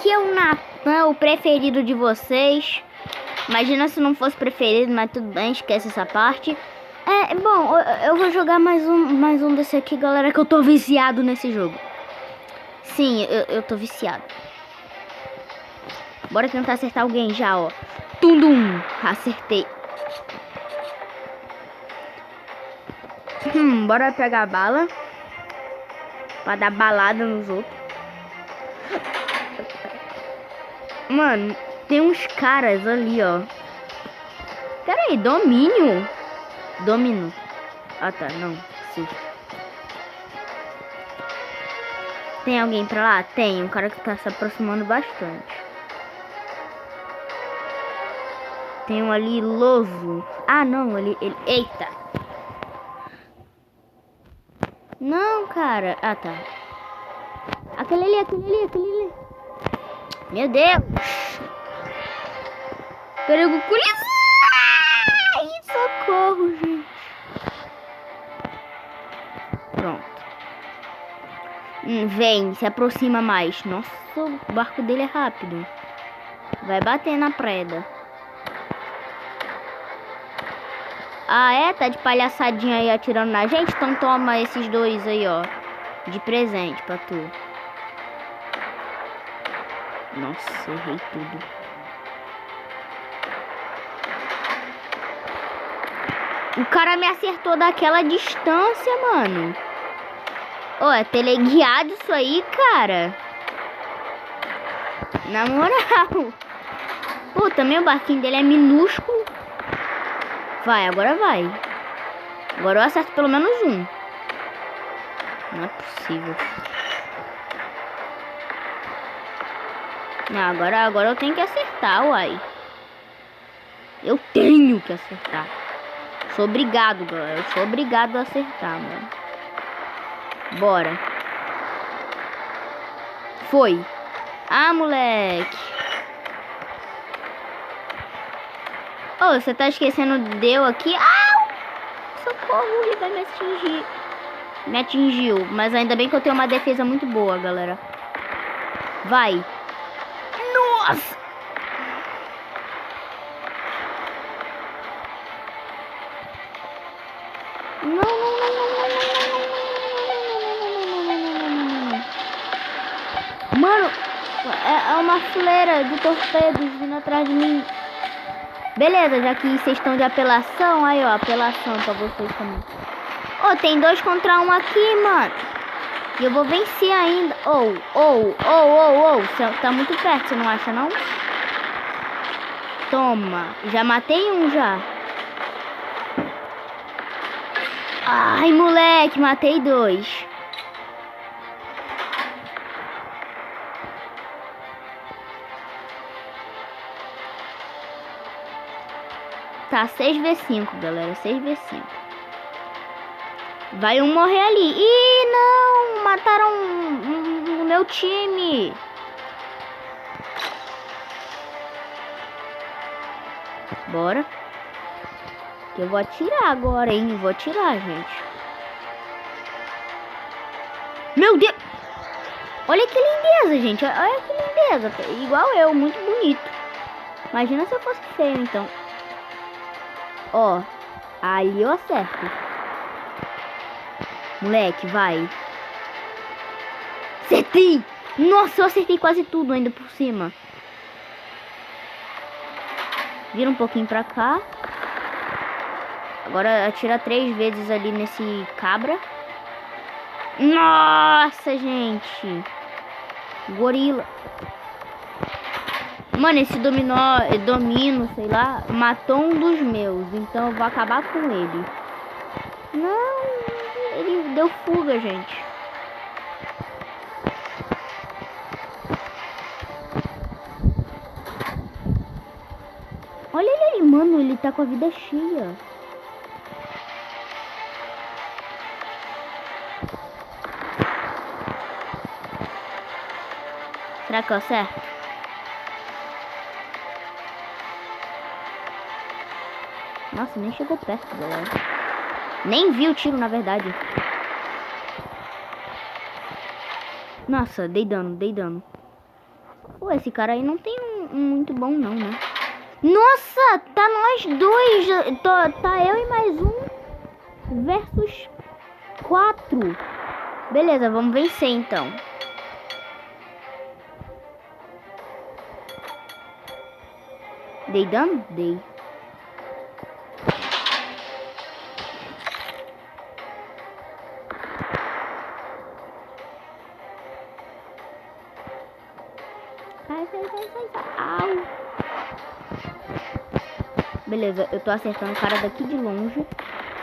aqui é o Natan, o preferido de vocês. Imagina se não fosse preferido, mas tudo bem, esquece essa parte. Bom, eu vou jogar mais um desse aqui, galera, que eu tô viciado nesse jogo. Sim, eu tô viciado. Bora tentar acertar alguém já, ó. Tundum, acertei. Bora pegar a bala pra dar balada nos outros. Mano, tem uns caras ali, ó. Pera aí, domínio? Domino. Ah, tá, não. Sim. Tem alguém pra lá? Tem, um cara que tá se aproximando bastante. Tem um ali, Loso. Ah, não, ele... Eita. Não, cara. Ah, tá. Aquele ali. Meu Deus. Perigo colisão. Ai, socorro, gente. Pronto. Vem, se aproxima mais. Nossa, o barco dele é rápido. Vai bater na preda. Ah, é? Tá de palhaçadinha aí atirando na gente? Então toma esses dois aí, ó. De presente pra tu. Nossa, errei tudo. O cara me acertou daquela distância, mano. Ó, é teleguiado isso aí, cara. Na moral. Pô, também o barquinho dele é minúsculo. Vai, agora vai. Agora eu acerto pelo menos um. Não é possível. Não, agora eu tenho que acertar, uai. Eu tenho que acertar. Sou obrigado, galera. Eu sou obrigado a acertar, mano. Bora. Foi. Ah, moleque. Oh, você tá esquecendo deu aqui? Ah! Socorro, ele vai me atingir. Me atingiu. Mas ainda bem que eu tenho uma defesa muito boa, galera. Vai. Nossa! Mano, é uma fileira de torpedos vindo atrás de mim. Beleza, já que vocês estão de apelação, aí ó, apelação pra vocês também. Ô, tem 2 contra 1 aqui, mano. E eu vou vencer ainda. Você tá muito perto, você não acha, não? Toma, já matei um já. Ai, moleque, matei 2. Tá 6v5, galera, 6v5. Vai um morrer ali. Ih, não, mataram o meu time. Bora. Eu vou atirar agora, hein? Vou atirar, gente. Meu Deus! Olha que lindeza, gente. Olha que lindeza. Igual eu, muito bonito. Imagina se eu fosse feio, então. Ó, ali eu acerto. Moleque, vai. Acertei! Nossa, eu acertei quase tudo ainda por cima. Vira um pouquinho pra cá. Agora atira 3 vezes ali nesse cabra. Nossa, gente. Gorila. Mano, esse domino, sei lá, matou um dos meus. Então eu vou acabar com ele. Não, ele deu fuga, gente. Olha ele aí, mano, ele tá com a vida cheia. Será que eu acerto? Nossa, nem chegou perto, galera. Nem vi o tiro, na verdade. Nossa, dei dano. Pô, esse cara aí não tem um muito bom não, né? Nossa, tá nós dois. Tá eu e mais um versus 4. Beleza, vamos vencer então. Dei dano? Dei. Sai. Au. Beleza, eu tô acertando o cara daqui de longe.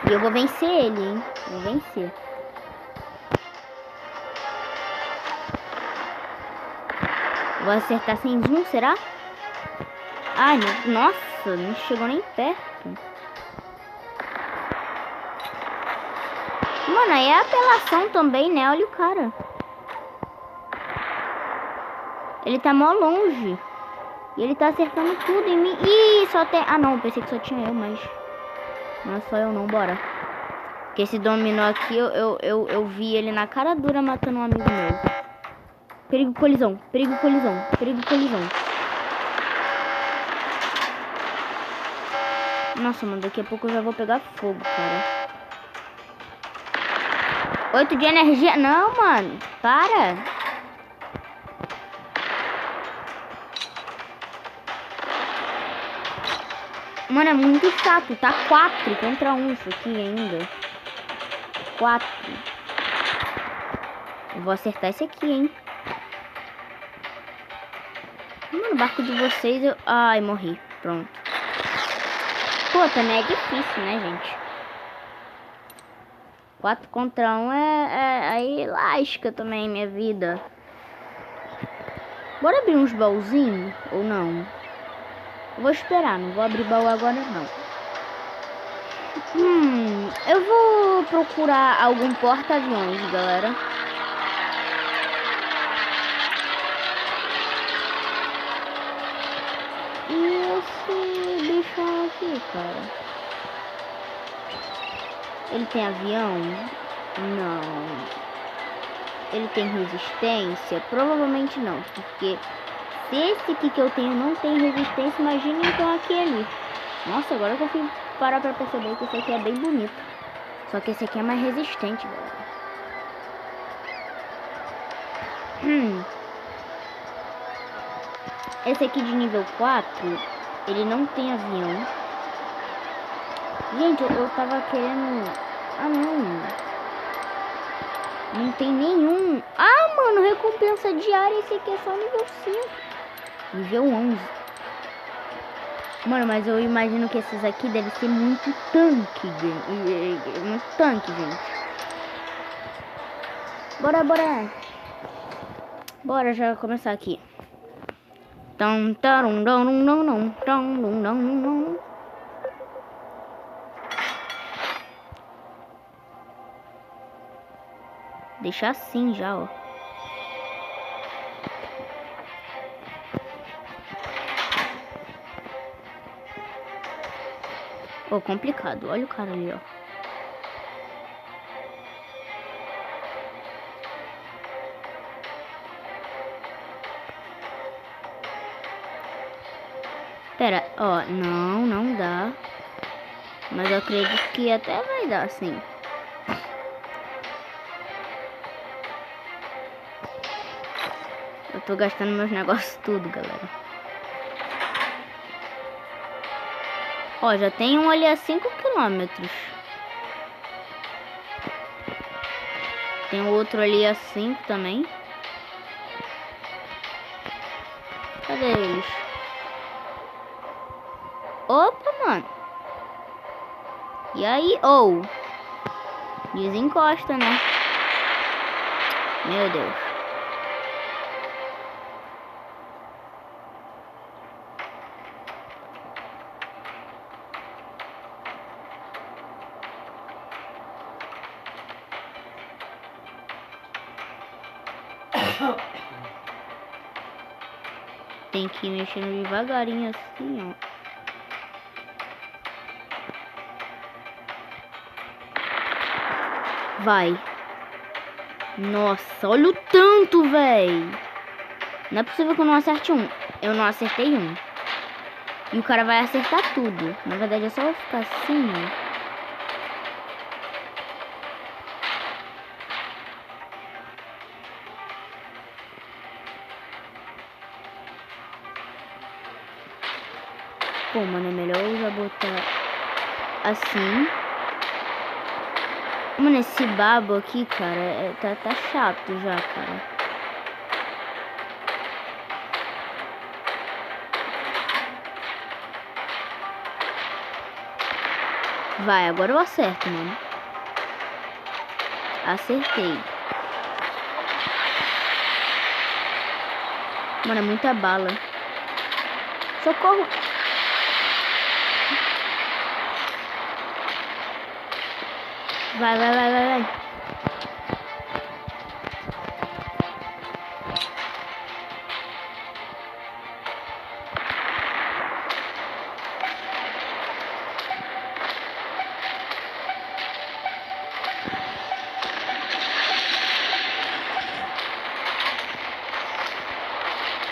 E eu vou vencer ele, hein? Vou vencer. Vou acertar sem zoom, será? Ai, nossa, não chegou nem perto. Mano, aí é apelação também, né? Olha o cara. Ele tá mó longe. E ele tá acertando tudo em mim. Ih, só tem... Ah, não, pensei que só tinha eu, mas... Não é só eu não, bora. Porque esse dominó aqui, eu vi ele na cara dura matando um amigo meu. Perigo, colisão. Perigo, colisão. Perigo, colisão. Nossa, mano, daqui a pouco eu já vou pegar fogo, cara. 8 de energia. Não, mano. Para. Mano, é muito chato. Tá 4 contra 1 isso aqui ainda. 4. Eu vou acertar esse aqui, hein. Mano, o barco de vocês eu... Ai, morri. Pronto. Pô, também é difícil, né, gente? 4 contra 1 aí lasca também minha vida. Bora abrir uns baúzinhos ou não? Eu vou esperar, não vou abrir baú agora não. Eu vou procurar algum porta-aviões, galera. E esse bichão aqui, cara? Ele tem avião? Não. Ele tem resistência? Provavelmente não, porque se esse aqui que eu tenho não tem resistência, imagina então aquele. Nossa, agora que eu fui parar pra perceber que esse aqui é bem bonito. Só que esse aqui é mais resistente, galera. Esse aqui de nível 4, ele não tem avião. Gente, eu tava querendo... Ah, não. Não tem nenhum. Ah, mano, recompensa diária. Esse aqui é só nível 5. Nível 11. Mano, mas eu imagino que esses aqui devem ser muito tanque. Muito tanque, gente. Bora já começar aqui. Deixar assim já, ó. Ó, complicado. Olha o cara ali, ó. Pera, ó. Não dá. Mas eu acredito que até vai dar, sim. Eu tô gastando meus negócios tudo, galera. Ó, já tem um ali a 5 km. Tem outro ali a 5 também. Cadê eles? Opa, mano. E aí? Oh. Desencosta, né? Meu Deus. Tem que ir mexendo devagarinho assim, ó. Vai. Nossa, olha o tanto, véi. Não é possível que eu não acerte um. Eu não acertei um. E o cara vai acertar tudo. Na verdade é só eu ficar assim, ó. Pô, mano, é melhor eu já botar assim. Mano, esse babo aqui, cara, tá chato já, cara. Vai, agora eu acerto, mano. Acertei. Mano, é muita bala. Socorro. Vai.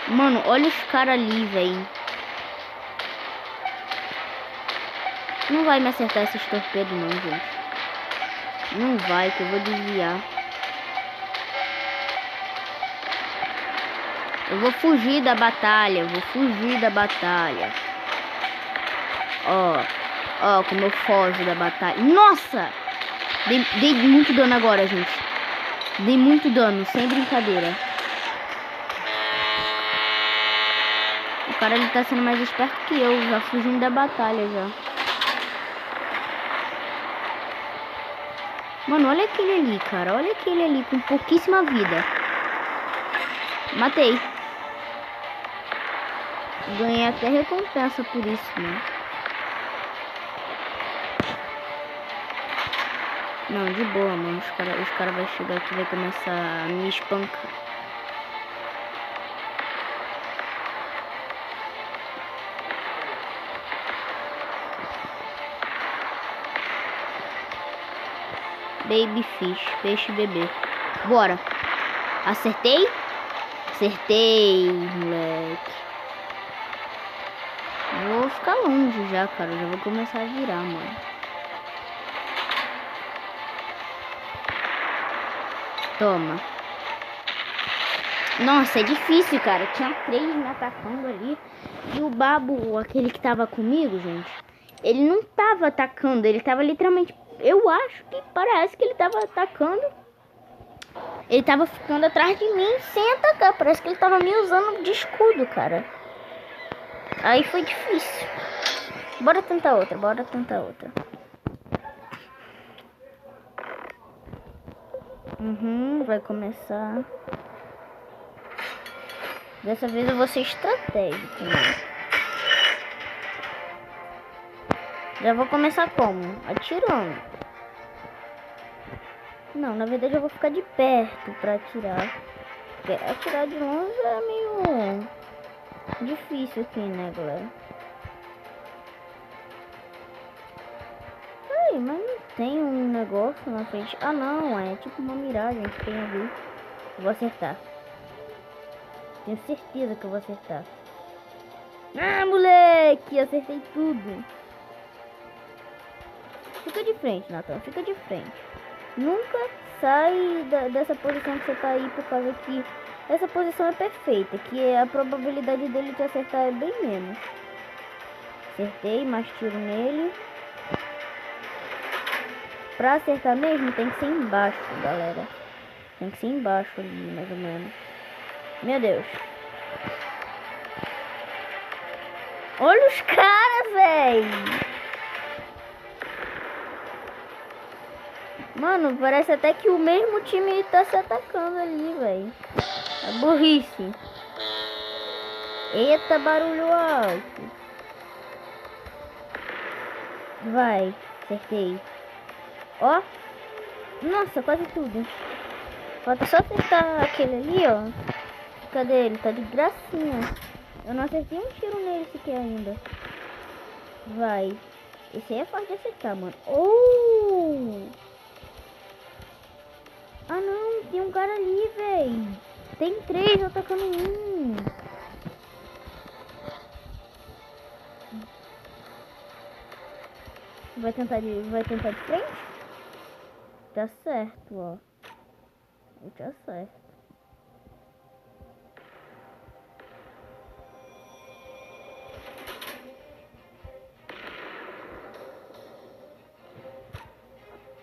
Mano, olha os caras ali, velho. Não vai me acertar esses torpedos não, gente. Não vai, que eu vou desviar. Eu vou fugir da batalha. Ó, como eu fogo da batalha. Nossa! Dei muito dano agora, gente. Dei muito dano, sem brincadeira. O cara, ele tá sendo mais esperto que eu. Já fugindo da batalha, já. Mano, olha aquele ali, cara. Olha aquele ali com pouquíssima vida. Matei. Ganhei até recompensa por isso, mano. Não, de boa, mano. Os cara vai chegar aqui e vai começar a me espancar. Baby fish, peixe bebê. Bora. Acertei? Acertei, moleque. Vou ficar longe já, cara. Já vou começar a virar, mano. Toma. Nossa, é difícil, cara. Tinha 3 me atacando ali. E o babo, aquele que tava comigo, gente, ele não tava atacando. Ele tava literalmente... Eu acho que parece que ele tava atacando. Ele tava ficando atrás de mim sem atacar. Parece que ele tava me usando de escudo, cara. Aí foi difícil. Bora tentar outra. Vai começar. Dessa vez eu vou ser estratégico, né? Já vou começar como? Atirando. Não, na verdade eu vou ficar de perto pra atirar. Porque atirar de longe é meio difícil aqui, né, galera? Ai, mas não tem um negócio na frente. Ah, não, é tipo uma miragem que tem ali. Eu vou acertar. Tenho certeza que eu vou acertar. Ah, moleque! Acertei tudo. Fica de frente, Nathan. Fica de frente. Nunca sai dessa posição que você tá aí, por causa que essa posição é perfeita. Que a probabilidade dele te acertar é bem menos. Acertei, mais tiro nele. Pra acertar mesmo, tem que ser embaixo, galera. Tem que ser embaixo ali, mais ou menos. Meu Deus. Olha os caras, velho. Mano, parece até que o mesmo time tá se atacando ali, velho. É burrice. Eita, barulho alto. Vai, acertei. Ó. Nossa, quase tudo. Falta só acertar aquele ali, ó. Cadê ele? Tá de gracinha. Eu não acertei um tiro nele sequer ainda. Vai. Esse aí é fácil de acertar, mano. Ah, não. Tem um cara ali, velho. Tem 3 atacando um. Vai tentar de frente? Tá certo, ó. Eu te acerto.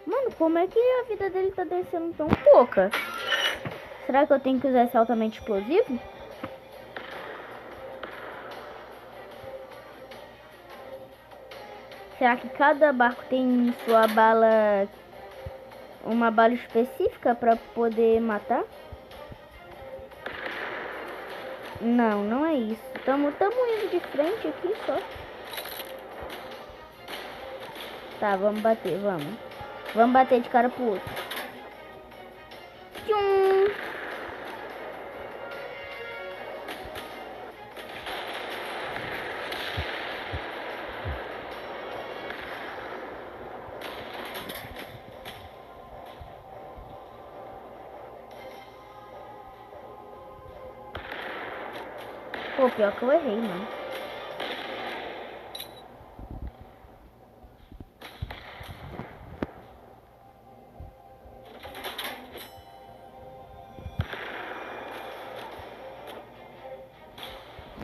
Mano, como é que a vida dele tá descendo tão pouca? Será que eu tenho que usar esse altamente explosivo? Será que cada barco tem sua bala... uma bala específica pra poder matar? Não, não é isso. Tamo indo de frente aqui só. Tá, vamos bater, vamos. Vamos bater de cara pro outro. Tchum! Pô, pior que eu errei, mano.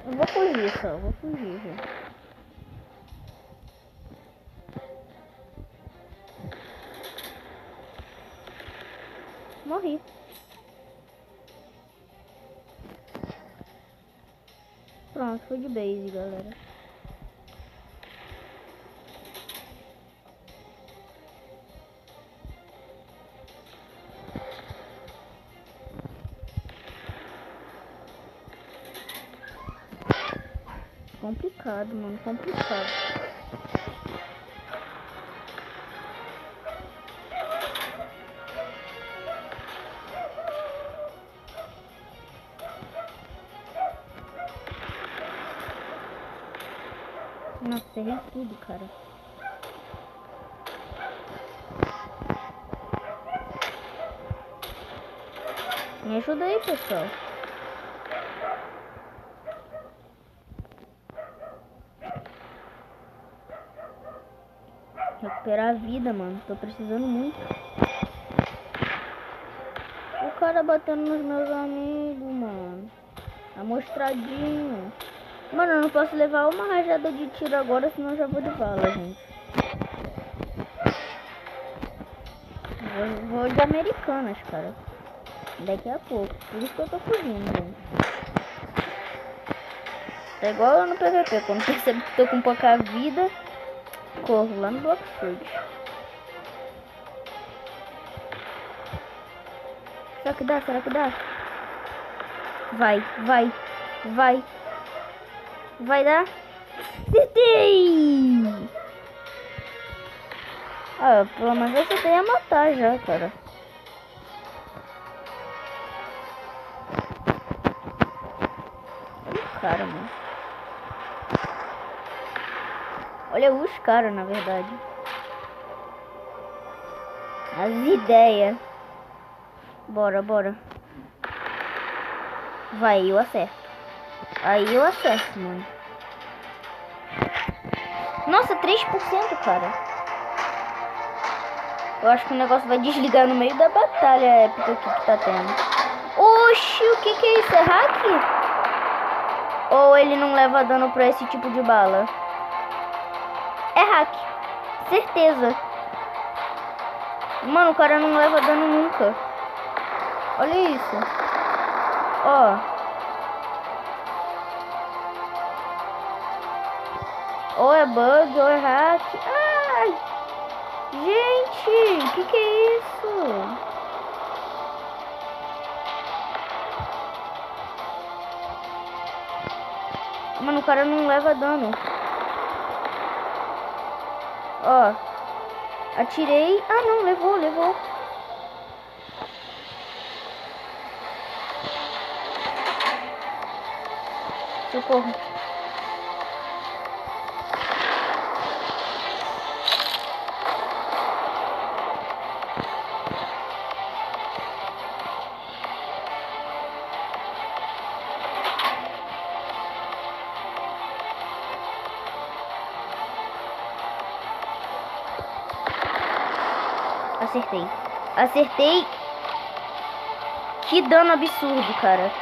Eu vou fugir só, eu vou fugir, gente. Morri. Pronto, fui de base, galera. Complicado, mano, complicado. Nossa, errei tudo, cara. Me ajuda aí, pessoal. Recuperar a vida, mano. Tô precisando muito. O cara batendo nos meus amigos, mano. Amostradinho. Mano, eu não posso levar uma rajada de tiro agora, senão eu já vou de bala, gente. Vou de Americanas, cara. Daqui a pouco. Por isso que eu tô fugindo, gente. É igual eu no PVP. Quando percebo que tô com pouca vida, corro lá no Bloxfruit. Será que dá? Será que dá? Vai, vai, vai. Vai dar? Acertei! Ah, pelo menos eu acertei a matar já, cara. Olha o cara, mano. Olha os caras, na verdade. As ideias. Bora, bora. Vai, eu acerto. Aí eu acerto, mano. Nossa, 3%, cara. Eu acho que o negócio vai desligar no meio da batalha épica aqui que tá tendo. Oxi, o que é isso? É hack? Ou ele não leva dano pra esse tipo de bala? É hack. Certeza. Mano, o cara não leva dano nunca. Olha isso. Ó. Ou é bug, ou é hack. Ai! Gente, que é isso? Mano, o cara não leva dano. Ó. Atirei. Ah, não, levou. Socorro. Acertei. Acertei. Que dano absurdo, cara.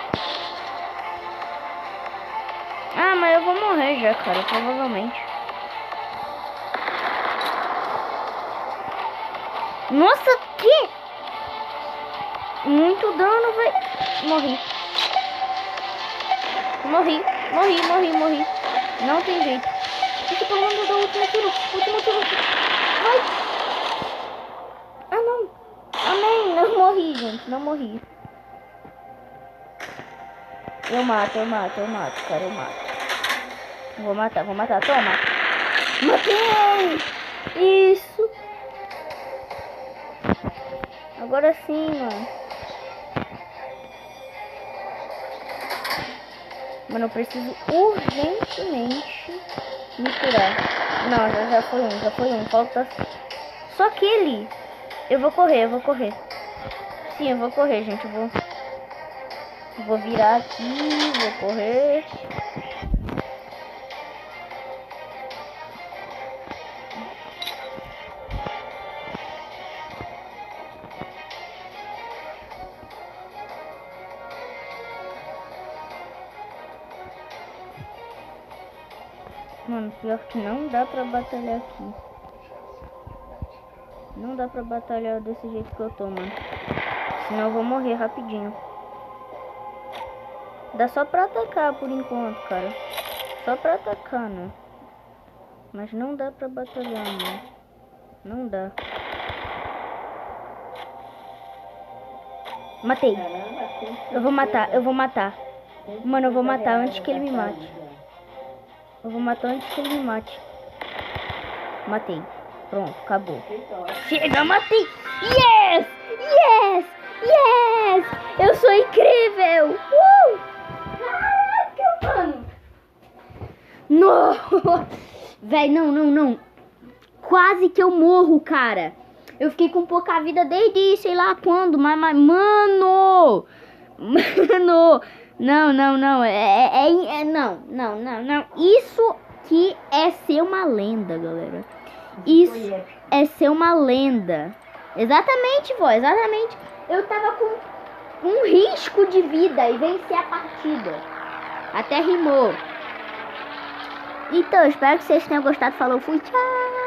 Ah, mas eu vou morrer já, cara, provavelmente. Nossa, que? Muito dano, velho. Morri. Não tem jeito. Deixa eu pelo menos dar o último tiro. Vai. Ah, não. Amém. Não morri, gente. Não morri. Eu mato, cara. Eu mato. Vou matar. Toma. Matei. Isso. Agora sim, mano. Mano, eu preciso urgentemente me curar. Não, já foi um. Falta só aquele. Eu vou correr. Sim, eu vou correr, gente. Eu vou virar aqui, vou correr. Mano, pior que não dá pra batalhar aqui. Não dá pra batalhar desse jeito que eu tô, mano. Senão eu vou morrer rapidinho. Dá só pra atacar por enquanto, cara. Só pra atacar, né? Mas não dá pra batalhar, mano. Não dá. Matei. Eu vou matar. Mano, eu vou matar antes que ele me mate. Matei. Pronto, acabou. Chega, matei. Yes! Eu sou incrível. Caraca, mano. Não. Véi, não. Quase que eu morro, cara. Eu fiquei com pouca vida desde sei lá quando. Mas mano. Não. Não. Isso que é ser uma lenda, galera. Isso é ser uma lenda. Exatamente, vó. Exatamente. Eu tava com um risco de vida e venci a partida. Até rimou. Então, espero que vocês tenham gostado. Falou, fui, tchau.